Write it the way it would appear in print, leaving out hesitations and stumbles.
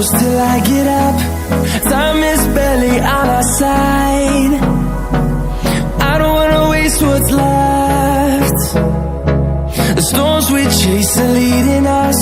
close till I get up. Time is barely on our side. I don't wanna waste what's left. The storms we chase are leading us